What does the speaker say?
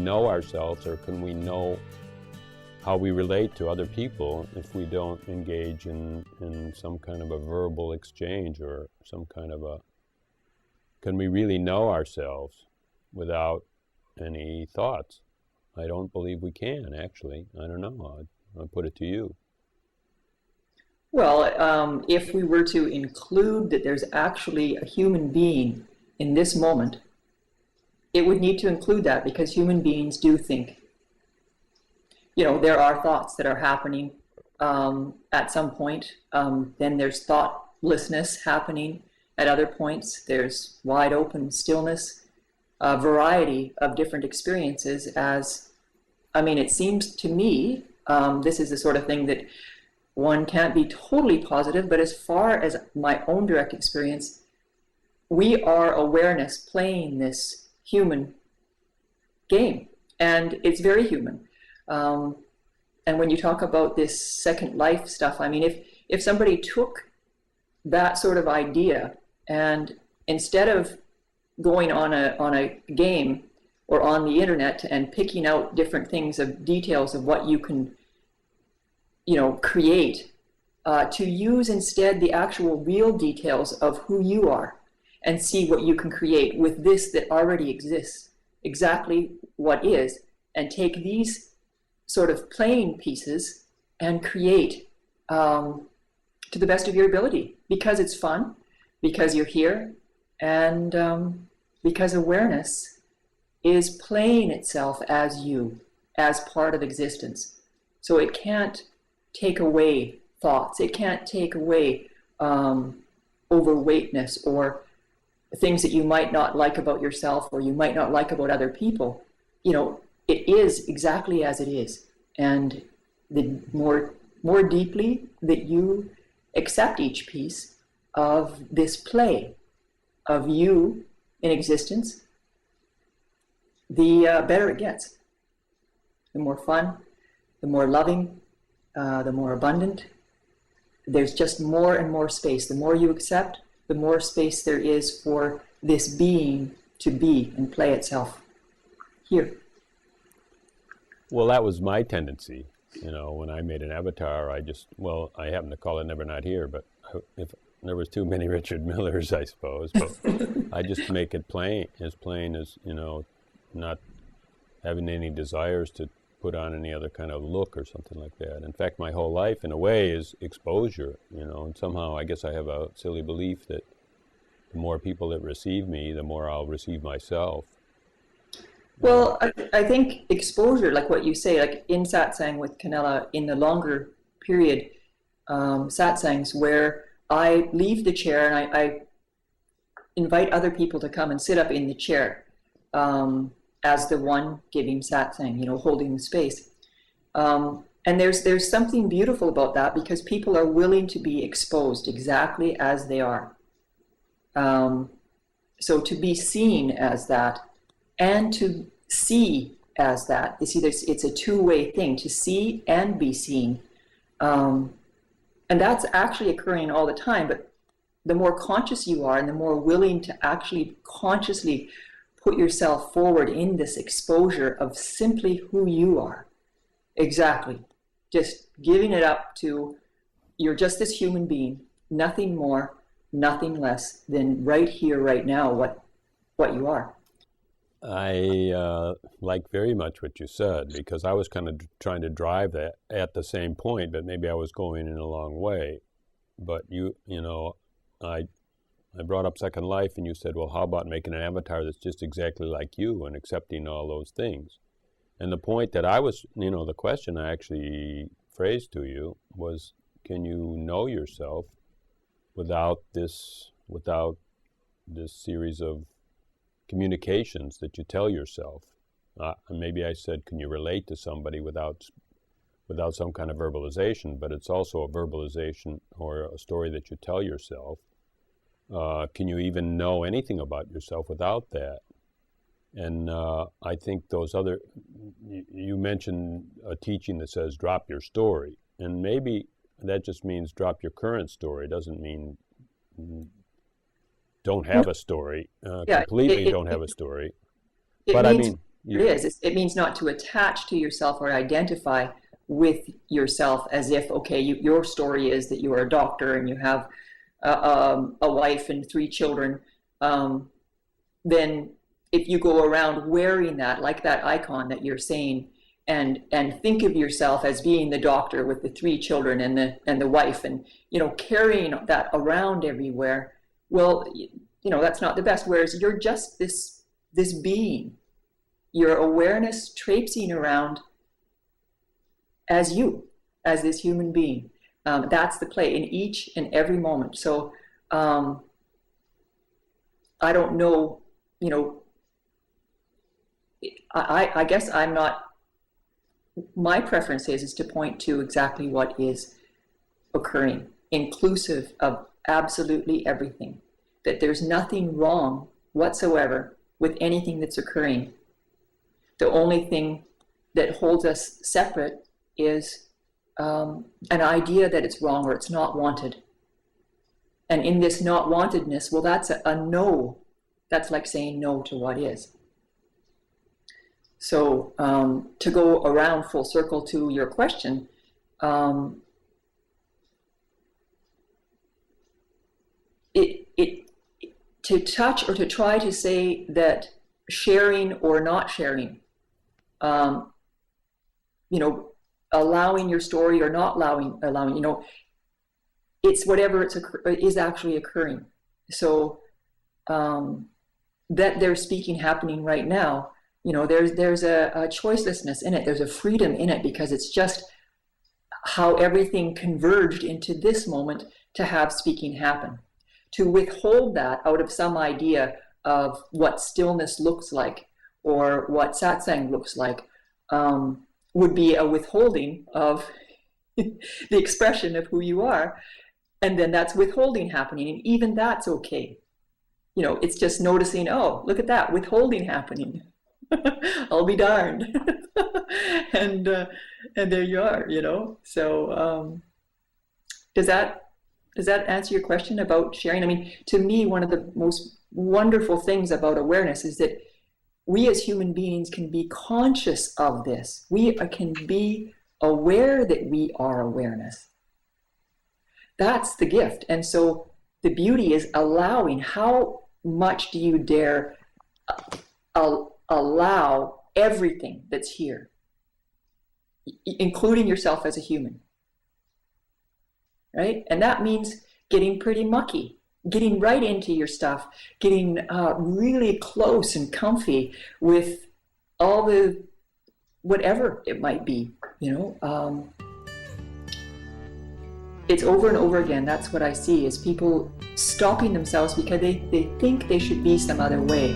know ourselves, or can we know how we relate to other people if we don't engage in some kind of a verbal exchange, or some kind of a, can we really know ourselves without any thoughts? I don't believe we can, actually. I don't know. I'll put it to you. Well, if we were to include that there's actually a human being in this moment, it would need to include that, because human beings do think. You know, there are thoughts that are happening at some point. Then there's thoughtlessness happening at other points. There's wide open stillness, a variety of different experiences. It seems to me, this is the sort of thing that one can't be totally positive, but as far as my own direct experience, we are awareness playing this human game, and it's very human. And when you talk about this second life stuff, if somebody took that sort of idea, and instead of going on a game or on the internet and picking out different things of details of what you can create, to use instead the actual real details of who you are, and see what you can create with this that already exists, exactly what is, and take these sort of playing pieces and create to the best of your ability, because it's fun, because you're here, and because awareness is playing itself as you, as part of existence. So it can't take away thoughts. It can't take away overweightness or things that you might not like about yourself or you might not like about other people. It is exactly as it is. And the more deeply that you accept each piece of this play of you in existence, the better it gets. The more fun, the more loving, the more abundant. There's just more and more space. The more you accept, the more space there is for this being to be and play itself here. Well, that was my tendency. When I made an avatar, I happen to call it Never Not Here, but if there was too many Richard Millers, I suppose, but I just make it plain as, not having any desires to put on any other kind of look or something like that. In fact, my whole life, in a way, is exposure, and somehow I guess I have a silly belief that the more people that receive me, the more I'll receive myself. Well, I think exposure, like what you say, like in satsang with Canela, in the longer period satsangs where I leave the chair and I invite other people to come and sit up in the chair as the one giving satsang, holding the space. And there's something beautiful about that, because people are willing to be exposed exactly as they are. So to be seen as that, and to see as that, you see, it's a two-way thing, to see and be seen. And that's actually occurring all the time, but the more conscious you are and the more willing to actually consciously put yourself forward in this exposure of simply who you are. Exactly. Just giving it up to, you're just this human being, nothing more, nothing less than right here, right now, what you are. I like very much what you said, because I was kind of trying to drive that at the same point, but maybe I was going in a long way. But I brought up Second Life, and you said, well, how about making an avatar that's just exactly like you and accepting all those things? And the point that I was, the question I actually phrased to you was, can you know yourself without this series of communications that you tell yourself? And maybe I said, can you relate to somebody without some kind of verbalization? But it's also a verbalization or a story that you tell yourself. Can you even know anything about yourself without that? And I think you mentioned a teaching that says drop your story, and maybe that just means drop your current story. It doesn't mean don't have a story, completely don't have a story. But It is. It means not to attach to yourself or identify with yourself as if, okay, your story is that you are a doctor and you have a wife and 3 children. Then if you go around wearing that, like that icon that you're saying, and think of yourself as being the doctor with the 3 children and the wife, and carrying that around everywhere, well, that's not the best. Whereas you're just this being, your awareness traipsing around as this human being. That's the play in each and every moment. So I don't know, I guess I'm not, my preference is to point to exactly what is occurring, inclusive of absolutely everything, that there's nothing wrong whatsoever with anything that's occurring. The only thing that holds us separate is an idea that it's wrong or it's not wanted. And in this not wantedness, well, that's a no. That's like saying no to what is. So to go around full circle to your question, to touch or to try to say that sharing or not sharing, allowing your story or not allowing, it's whatever is actually occurring. So that there's speaking happening right now, there's a choicelessness in it. There's a freedom in it, because it's just how everything converged into this moment to have speaking happen. To withhold that out of some idea of what stillness looks like or what satsang looks like would be a withholding of the expression of who you are. And then that's withholding happening, and even that's okay. It's just noticing, oh, look at that, withholding happening. I'll be darned. and there you are, So does that answer your question about sharing? I mean, to me, one of the most wonderful things about awareness is that we as human beings can be conscious of this. We can be aware that we are awareness. That's the gift. And so the beauty is allowing. How much do you dare allow everything that's here, including yourself as a human? Right? And that means getting pretty mucky, getting right into your stuff, getting really close and comfy with all the whatever it might be, It's over and over again. That's what I see, is people stopping themselves because they think they should be some other way,